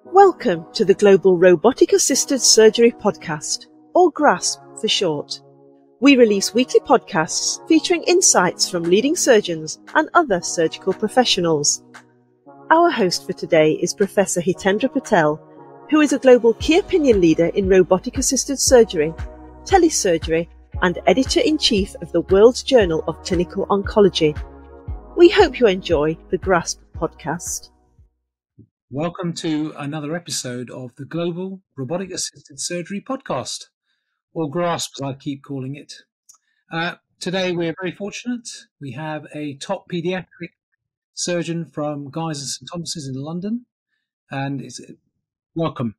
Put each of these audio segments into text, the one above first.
Welcome to the Global Robotic Assisted Surgery Podcast, or GRASP for short. We release weekly podcasts featuring insights from leading surgeons and other surgical professionals. Our host for today is Professor Hitendra Patel, who is a global key opinion leader in robotic assisted surgery, telesurgery, and editor-in-chief of the World Journal of Clinical Oncology. We hope you enjoy the GRASP podcast. Welcome to another episode of the Global Robotic Assisted Surgery Podcast, or GRASP as I keep calling it. Today we're very fortunate. We have a top paediatric surgeon from Guy's and St Thomas's in London, and welcome.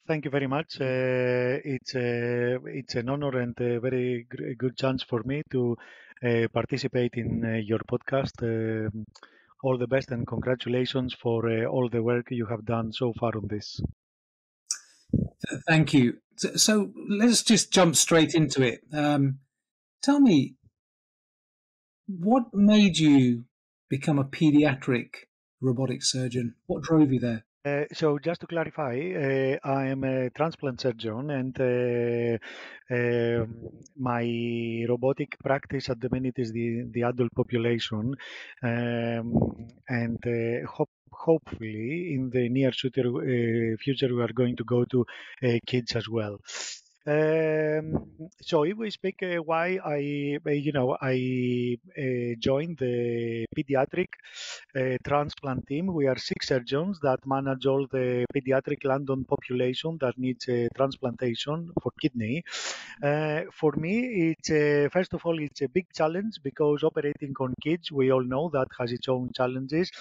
Thank you very much. It's an honor and a very good chance for me to participate in your podcast. All the best and congratulations for all the work you have done so far on this. Thank you. So let's just jump straight into it. Tell me, what made you become a pediatric robotic surgeon? What drove you there? So just to clarify, I am a transplant surgeon and my robotic practice at the minute is the adult population, and hopefully in the near future we are going to go to kids as well. So if we speak why I joined the pediatric transplant team, we are 6 surgeons that manage all the pediatric London population that needs transplantation for kidney. For me, it's first of all, it's a big challenge because operating on kids, we all know that has its own challenges,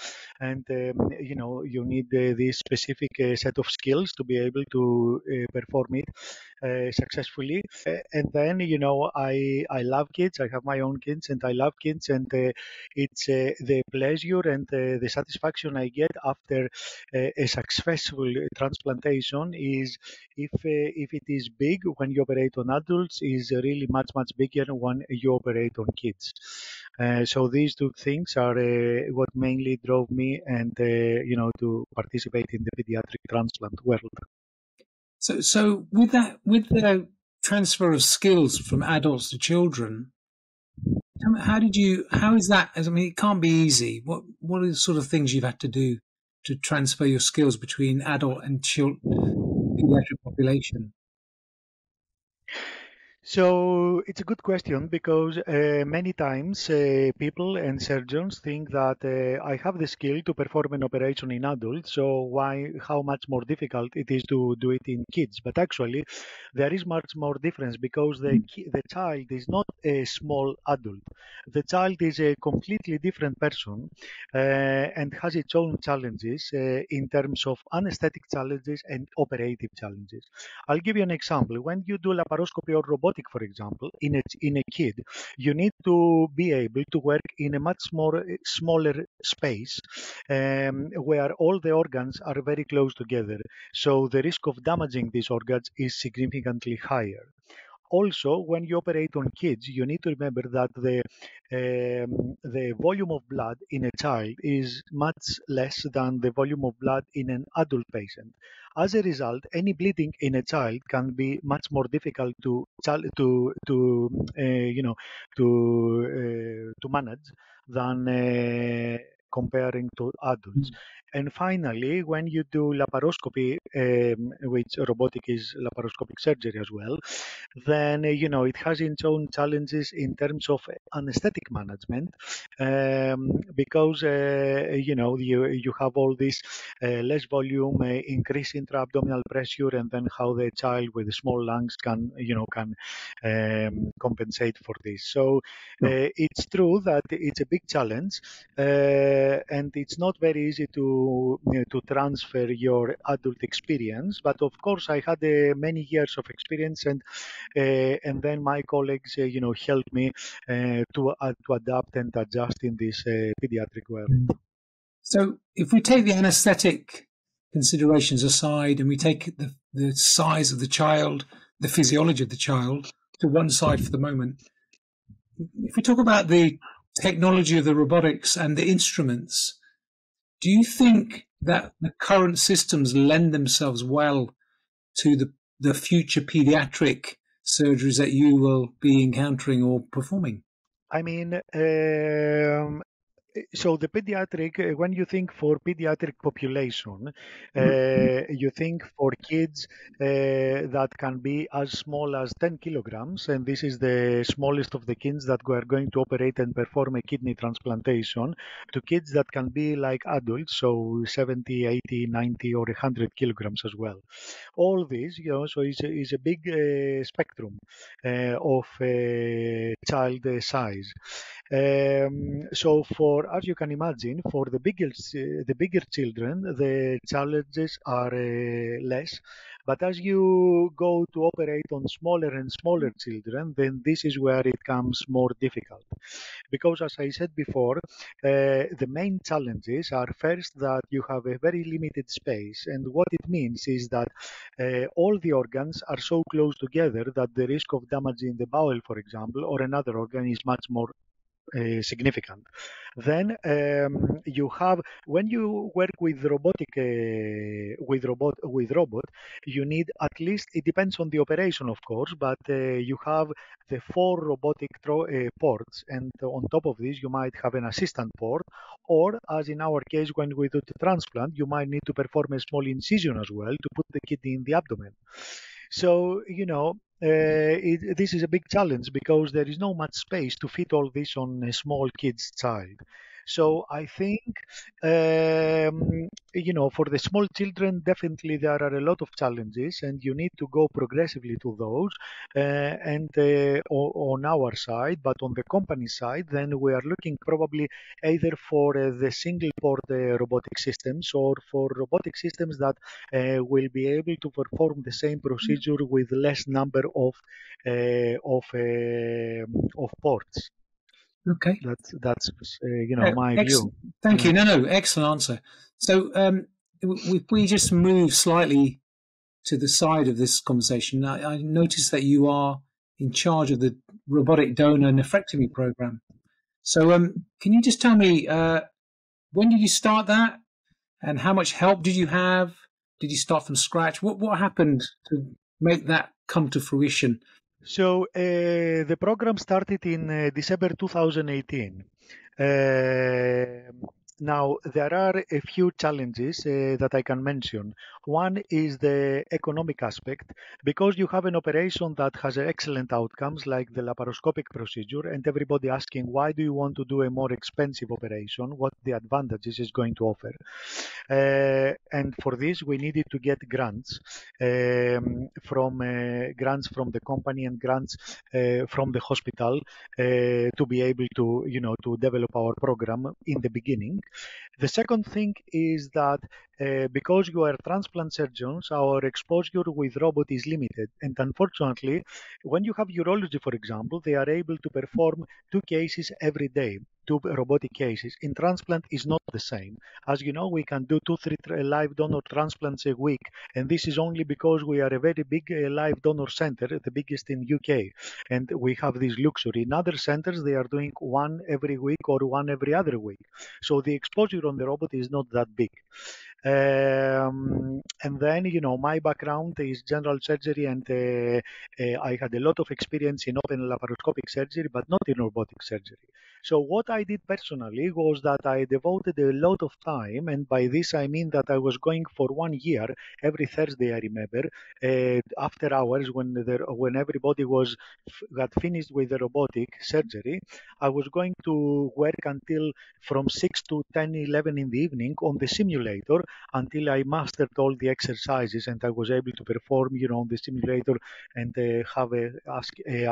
and you need this specific set of skills to be able to perform it successfully. And then I love kids. I have my own kids and I love kids, and it's the pleasure and the satisfaction I get after a successful transplantation is if it is big when you operate on adults, is really much bigger when you operate on kids. So these two things are what mainly drove me and to participate in the pediatric transplant world. So with the transfer of skills from adults to children, how is that? I mean, it can't be easy. What are the sort of things you've had to do to transfer your skills between adult and pediatric population? So it's a good question because many times people and surgeons think that I have the skill to perform an operation in adults, so how much more difficult it is to do it in kids. But actually, there is much more difference because the child is not a small adult. The child is a completely different person and has its own challenges in terms of anesthetic challenges and operative challenges. I'll give you an example. When you do laparoscopy or robotic, for example, in a kid, you need to be able to work in a much smaller space where all the organs are very close together. So the risk of damaging these organs is significantly higher. Also, when you operate on kids, you need to remember that the volume of blood in a child is much less than the volume of blood in an adult patient. As a result, any bleeding in a child can be much more difficult to manage than comparing to adults. And finally, when you do laparoscopy, which robotic is laparoscopic surgery as well, then it has its own challenges in terms of anesthetic management, because you have all this less volume, increase intra-abdominal pressure, and then how the child with small lungs can compensate for this. So it's true that it's a big challenge, and it's not very easy to transfer your adult experience. But of course, I had many years of experience, and then my colleagues, helped me to adapt and adjust in this pediatric world. So if we take the anesthetic considerations aside and we take the size of the child, the physiology of the child to one side for the moment, if we talk about the technology of the robotics and the instruments, do you think that the current systems lend themselves well to the future pediatric surgeries that you will be encountering or performing? I mean, so the pediatric, when you think for pediatric population, you think for kids that can be as small as 10 kilograms, and this is the smallest of the kids that we are going to operate and perform a kidney transplantation, to kids that can be like adults, so 70, 80, 90, or 100 kilograms as well. All this, so is a big spectrum of child size. So as you can imagine, for the bigger children, the challenges are less. But as you go to operate on smaller and smaller children, then this is where it becomes more difficult. Because as I said before, the main challenges are first that you have a very limited space. And what it means is that all the organs are so close together that the risk of damaging the bowel, for example, or another organ is much more significant. Then you have, when you work with robotic with robot, you need at least, it depends on the operation of course, but you have the 4 robotic ports, and on top of this you might have an assistant port, or as in our case when we do the transplant, you might need to perform a small incision as well to put the kidney in the abdomen. So, this is a big challenge because there is no much space to fit all this on a small kid's child. So I think, for the small children, definitely there are a lot of challenges, and you need to go progressively to those. On our side, but on the company side, then we are looking probably either for the single port robotic systems, or for robotic systems that will be able to perform the same procedure with less number of ports. Okay. That's my view. Thank you. No, excellent answer. So if we just move slightly to the side of this conversation, I noticed that you are in charge of the robotic donor nephrectomy program. So can you just tell me, when did you start that, and how much help did you have? Did you start from scratch? What happened to make that come to fruition? So the program started in December 2018. Now, there are a few challenges that I can mention. One is the economic aspect, because you have an operation that has excellent outcomes, like the laparoscopic procedure, and everybody asking, why do you want to do a more expensive operation? What the advantages is going to offer? And for this, we needed to get grants from the company and grants from the hospital to be able to, to develop our program in the beginning. The second thing is that because you are transplant surgeons, our exposure with robot is limited. And unfortunately, when you have urology, for example, they are able to perform 2 cases every day, 2 robotic cases. In transplant is not the same. As you know, we can do 2-3 live donor transplants a week. And this is only because we are a very big live donor center, the biggest in UK. And we have this luxury. In other centers, they are doing 1 every week or 1 every other week. So the exposure on the robot is not that big. And then, my background is general surgery, and I had a lot of experience in open laparoscopic surgery, but not in robotic surgery. So what I did personally was that I devoted a lot of time, and by this I mean that I was going for 1 year, every Thursday I remember, after hours when everybody got finished with the robotic surgery, I was going to work until from 6 to 10, 11 in the evening on the simulator until I mastered all the exercises, and I was able to perform, on the simulator and have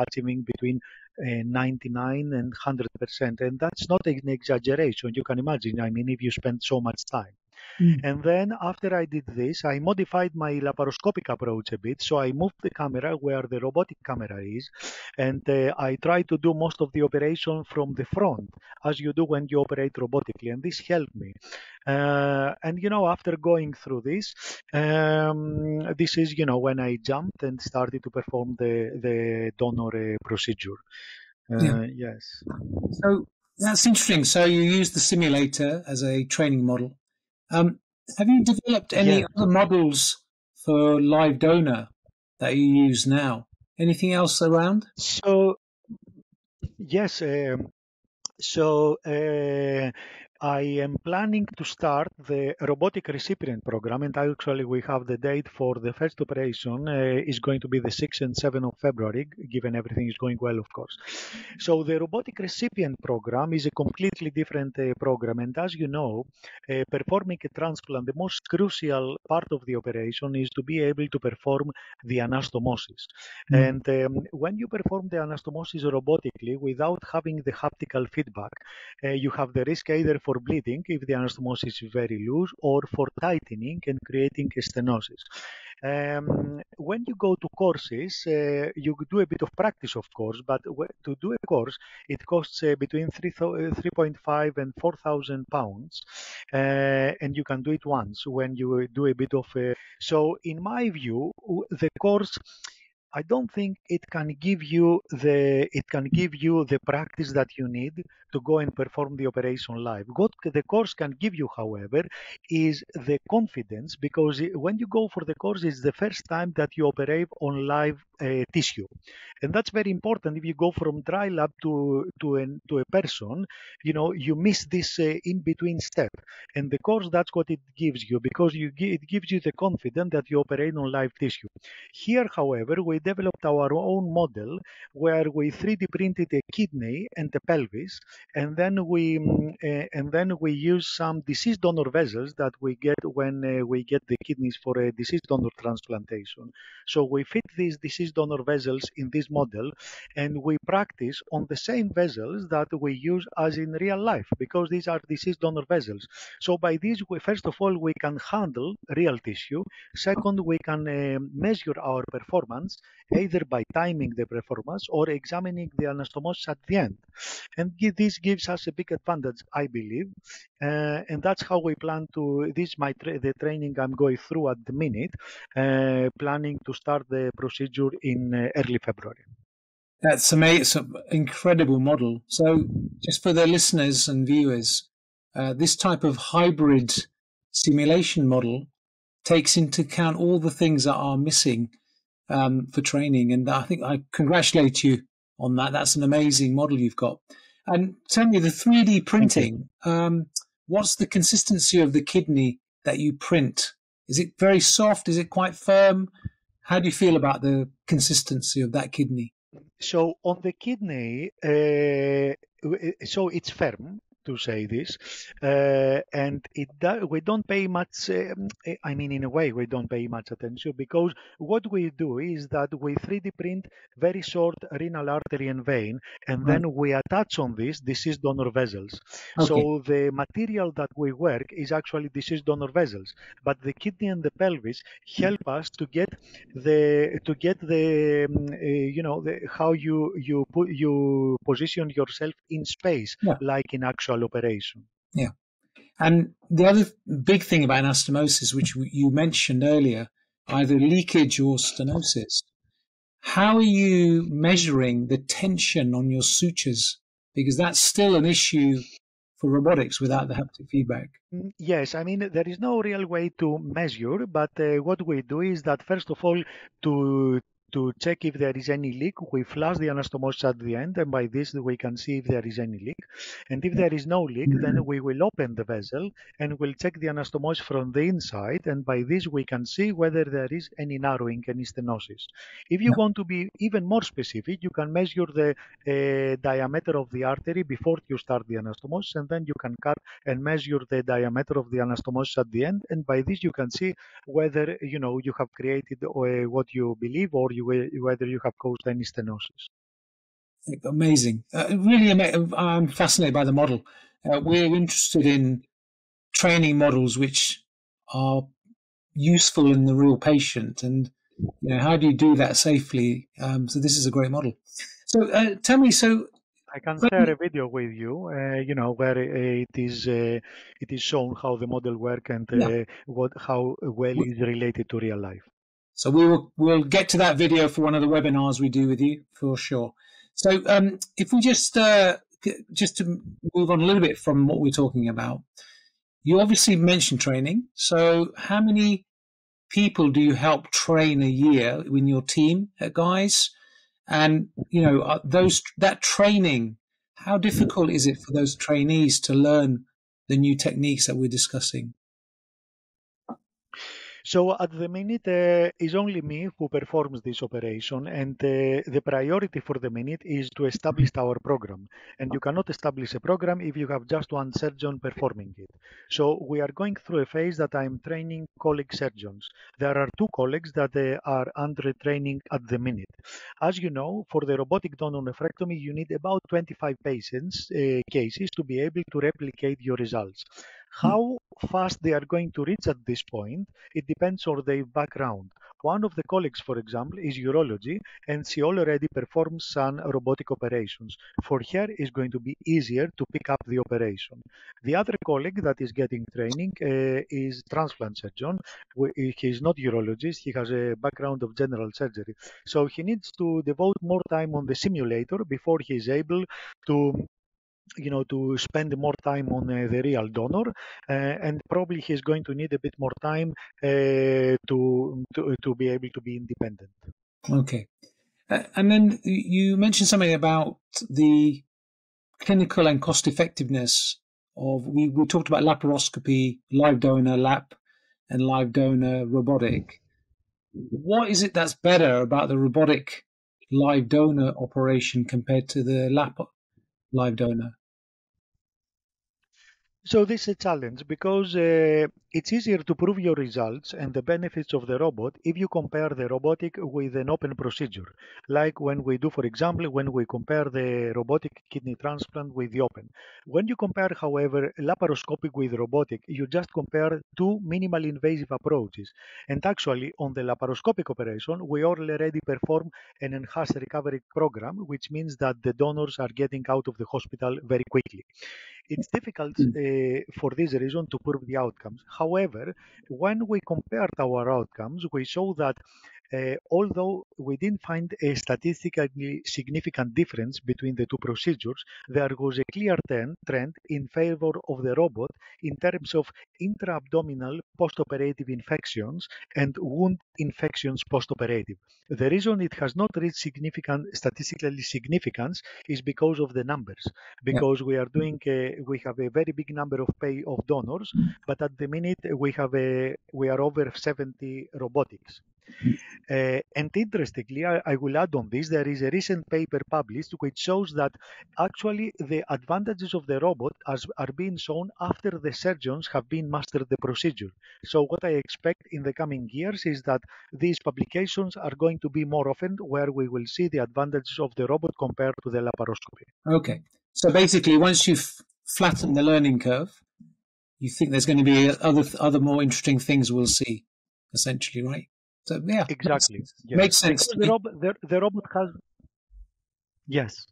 achieving between 99 and 100%. And that's not an exaggeration. You can imagine, if you spend so much time. And then after I did this, I modified my laparoscopic approach a bit. So I moved the camera where the robotic camera is, and I tried to do most of the operation from the front, as you do when you operate robotically. And this helped me. And after going through this, this is, when I jumped and started to perform the donor procedure. Yes. So that's interesting. So you use the simulator as a training model. Have you developed any other models for live donor that you use now? Anything else around? So yes, I am planning to start the robotic recipient program, and actually we have the date for the first operation is going to be the 6th and 7th of February, given everything is going well, of course. So the robotic recipient program is a completely different program, and as you know, performing a transplant, the most crucial part of the operation is to be able to perform the anastomosis. And when you perform the anastomosis robotically without having the haptical feedback, you have the risk either for bleeding if the anastomosis is very loose or for tightening and creating a stenosis. When you go to courses, you do a bit of practice, of course, but to do a course, it costs between 3.5 and 4,000 pounds, and you can do it once when you do a bit of. So, in my view, the course, I don't think it can give you the practice that you need to go and perform the operation live. What the course can give you, however, is the confidence, because when you go for the course, it's the first time that you operate on live tissue, and that's very important. If you go from dry lab to a person, you miss this in between step, and the course, that's what it gives you, because it gives you the confidence that you operate on live tissue. Here, however, we developed our own model where we 3D printed a kidney and a pelvis, and then we use some deceased donor vessels that we get when we get the kidneys for a deceased donor transplantation. So we fit these deceased donor vessels in this model, and we practice on the same vessels that we use as in real life, because these are deceased donor vessels. So by this, first of all, we can handle real tissue. Second, we can measure our performance either by timing the performance or examining the anastomosis at the end. And this gives us a big advantage, I believe. And that's how we plan to, this is the training I'm going through at the minute, planning to start the procedure in early February. That's amazing. It's an incredible model. So just for the listeners and viewers, this type of hybrid simulation model takes into account all the things that are missing for training. And I think I congratulate you on that. That's an amazing model you've got. And tell me, the 3D printing, what's the consistency of the kidney that you print? Is it very soft? Is it quite firm? How do you feel about the consistency of that kidney? So on the kidney, so it's firm, to say this, and we don't pay much, in a way we don't pay much attention, because what we do is that we 3D print very short renal artery and vein, and then we attach on this deceased donor vessels. Okay. So the material that we work is actually deceased donor vessels, but the kidney and the pelvis help us to get how you position yourself in space, like in actual operation. Yeah. And the other big thing about anastomosis, which you mentioned earlier, either leakage or stenosis, how are you measuring the tension on your sutures? Because that's still an issue for robotics without the haptic feedback. Yes, there is no real way to measure, but what we do is that, first of all, to check if there is any leak, we flush the anastomosis at the end, and by this we can see if there is any leak. And if there is no leak, then we will open the vessel and we'll check the anastomosis from the inside, and by this we can see whether there is any narrowing, any stenosis. If you want to be even more specific, you can measure the diameter of the artery before you start the anastomosis, and then you can cut and measure the diameter of the anastomosis at the end, and by this you can see whether you have created what you believe, or whether you have caused any stenosis. Amazing. Really amazing. I'm fascinated by the model. We're interested in training models which are useful in the real patient, and how do you do that safely? So this is a great model. So tell me, I can share a video with you, where it is shown how the model works and how well it is related to real life. So we'll get to that video for one of the webinars we do with you, for sure. So if we just to move on a little bit from what we're talking about, You obviously mentioned training. So how many people do you help train a year in your team, guys? And that training, how difficult is it for those trainees to learn the new techniques that we're discussing? So at the minute, it's only me who performs this operation, and the priority for the minute is to establish our program. And you cannot establish a program if you have just one surgeon performing it. So we are going through a phase that I'm training colleague surgeons. There are two colleagues that are under training at the minute. As you know, for the robotic donor nephrectomy, you need about 25 patients cases to be able to replicate your results. How fast they are going to reach at this point, it depends on their background. One of the colleagues, for example, is urology, and she already performs some robotic operations. For her, it's going to be easier to pick up the operation. The other colleague that is getting training is transplant surgeon. He is not urologist. He has a background of general surgery. So he needs to devote more time on the simulator before he is able to to spend more time on the real donor, and probably he's going to need a bit more time to be able to be independent. Okay. And then you mentioned something about the clinical and cost effectiveness of, we talked about laparoscopy, live donor lap, and live donor robotic. What is it that's better about the robotic live donor operation compared to the lap live donor? So this is a challenge because it's easier to prove your results and the benefits of the robot if you compare the robotic with an open procedure, like when we do, for example, when we compare the robotic kidney transplant with the open. When you compare, however, laparoscopic with robotic, you just compare two minimal invasive approaches. And actually, on the laparoscopic operation, we already perform an enhanced recovery program, which means that the donors are getting out of the hospital very quickly. It's difficult for this reason to prove the outcomes. However, when we compared our outcomes, we saw that although we didn't find a statistically significant difference between the two procedures, there was a clear trend in favor of the robot in terms of intra-abdominal postoperative infections and wound infections postoperative. The reason it has not reached statistical significance is because of the numbers. Because we have a very big number of donors, but at the minute we are over 70 robotics. And interestingly, I will add on this, there is a recent paper published which shows that actually the advantages of the robot are being shown after the surgeons have been mastered the procedure. So what I expect in the coming years is that these publications are going to be more often where we will see the advantages of the robot compared to the laparoscopy. Okay. So basically, once you've flattened the learning curve, you think there's going to be other more interesting things we'll see, essentially, right? So yeah, exactly. Makes sense. Because the robot has, yes.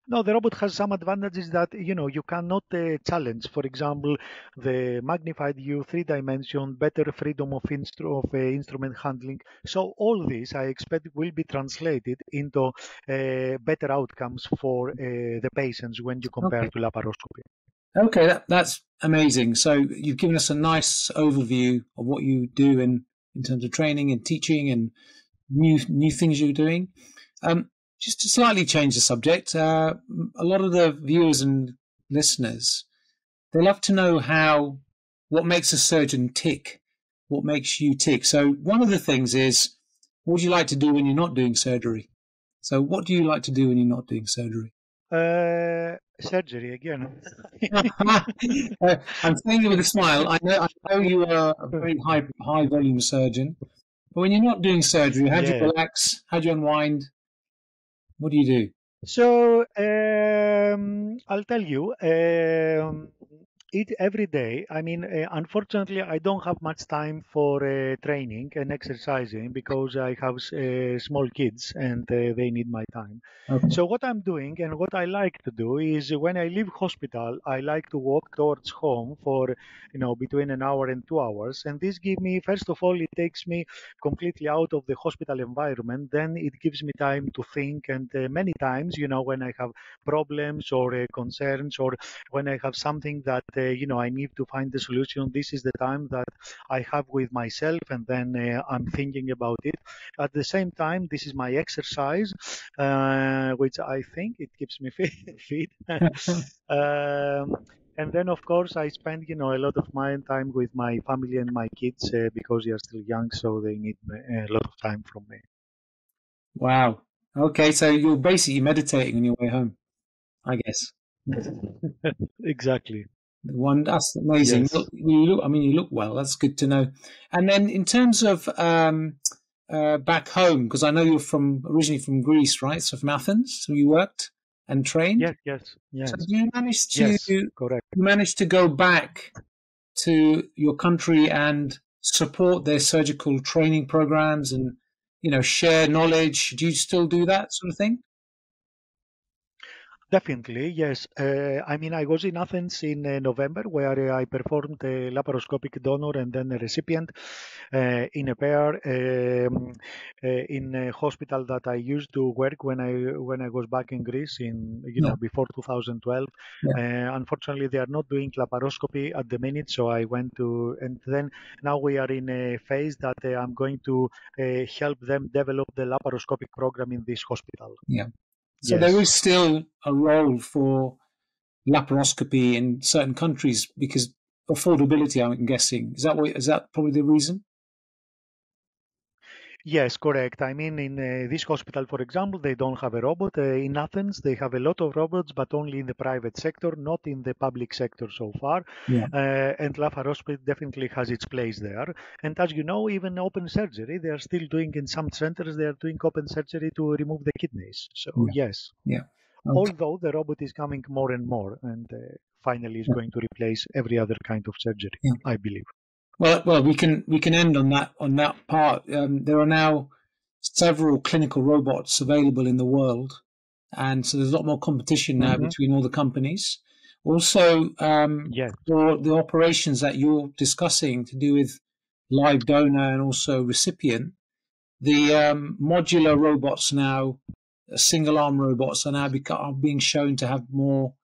No, the robot has some advantages that you cannot challenge. For example, the magnified view, 3-dimension, better freedom of instrument handling. So all this, I expect, will be translated into better outcomes for the patients when you compare to laparoscopy. Okay, that's amazing. So you've given us a nice overview of what you do in terms of training and teaching and new things you're doing. Just to slightly change the subject, a lot of the viewers and listeners, they love to know what makes a surgeon tick, what makes you tick. So one of the things is, what would you like to do when you're not doing surgery? So what do you like to do when you're not doing surgery? Surgery again. I'm saying it with a smile. I know you are a very high volume surgeon, but when you're not doing surgery, how do you relax? How do you unwind? What do you do? So I'll tell you. Eat every day. I mean, unfortunately, I don't have much time for training and exercising because I have small kids and they need my time. Okay. So what I'm doing and what I like to do is when I leave hospital, I like to walk towards home for, between an hour and 2 hours. And this gives me, first of all, it takes me completely out of the hospital environment. Then it gives me time to think. And many times, when I have problems or concerns or when I have something that I need to find the solution. This is the time that I have with myself, and then I'm thinking about it. At the same time, this is my exercise, which I think it keeps me fit. And then, of course, I spend, a lot of my time with my family and my kids because they are still young, so they need a lot of time from me. Wow. Okay, so you're basically meditating on your way home, I guess. Exactly. That's amazing. Yes. You look well. That's good to know. And then in terms of back home, because I know you're originally from Greece, right? So from Athens, so you worked and trained. Yes. So you Correct. managed to go back to your country and support their surgical training programs and, share knowledge. Do you still do that sort of thing? Definitely, yes. I was in Athens in November where I performed a laparoscopic donor and then a recipient in a pair in a hospital that I used to work when I was back in Greece before 2012. Yeah. Unfortunately, they are not doing laparoscopy at the minute, so I went to, and then now we are in a phase that I'm going to help them develop the laparoscopic program in this hospital. Yeah. So there is still a role for laparoscopy in certain countries because affordability, I'm guessing. Is that probably the reason? Yes, correct. In this hospital, for example, they don't have a robot. In Athens, they have a lot of robots, but only in the private sector, not in the public sector so far. Yeah. And laparoscopy definitely has its place there. And as you know, even open surgery, they are still doing in some centers, they are doing open surgery to remove the kidneys. So, yes. Yeah. Okay. Although the robot is coming more and more and finally is going to replace every other kind of surgery, I believe. Well, we can end on that part. There are now several clinical robots available in the world, and so there's a lot more competition now between all the companies. Also, for the operations that you're discussing to do with live donor and also recipient, the modular robots now, single arm robots, are being shown to have more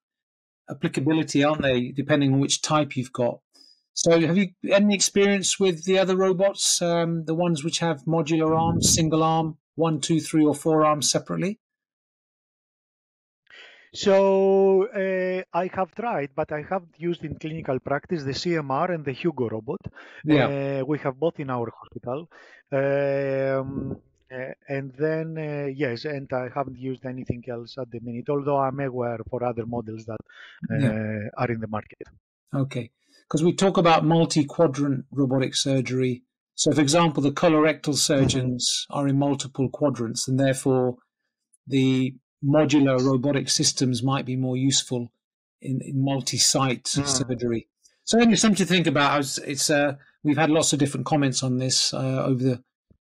applicability, aren't they? Depending on which type you've got. So have you any experience with the other robots, the ones which have modular arms, single arm, 1, 2, 3, or 4 arms separately? So I have tried, but I have used in clinical practice the CMR and the Hugo robot. We have both in our hospital. And then, yes, and I haven't used anything else at the minute, although I'm aware for other models that are in the market. Okay. Because we talk about multi-quadrant robotic surgery. So, for example, the colorectal surgeons are in multiple quadrants, and therefore the modular robotic systems might be more useful in multi-site surgery. So, anyway, something to think about. We've had lots of different comments on this over the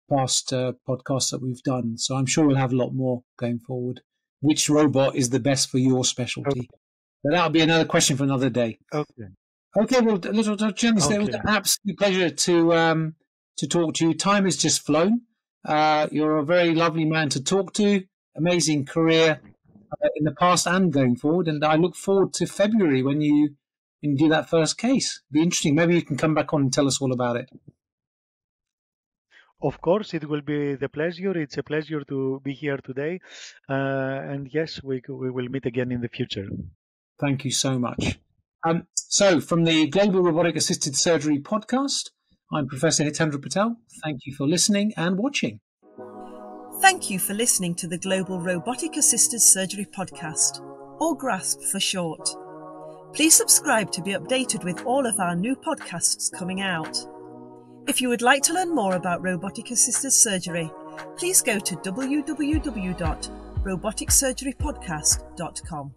past podcasts that we've done. So, I'm sure we'll have a lot more going forward. Which robot is the best for your specialty? But that'll be another question for another day. Okay, well, Dr. Jones, it was an absolute pleasure to talk to you. Time has just flown. You're a very lovely man to talk to. Amazing career in the past and going forward. And I look forward to February when you do that first case. It'll be interesting. Maybe you can come back on and tell us all about it. Of course, it will be the pleasure. It's a pleasure to be here today. And yes, we will meet again in the future. Thank you so much. So, from the Global Robotic Assisted Surgery podcast, I'm Professor Hitendra Patel. Thank you for listening and watching. Thank you for listening to the Global Robotic Assisted Surgery podcast, or GRASP for short. Please subscribe to be updated with all of our new podcasts coming out. If you would like to learn more about robotic assisted surgery, please go to www.roboticsurgerypodcast.com.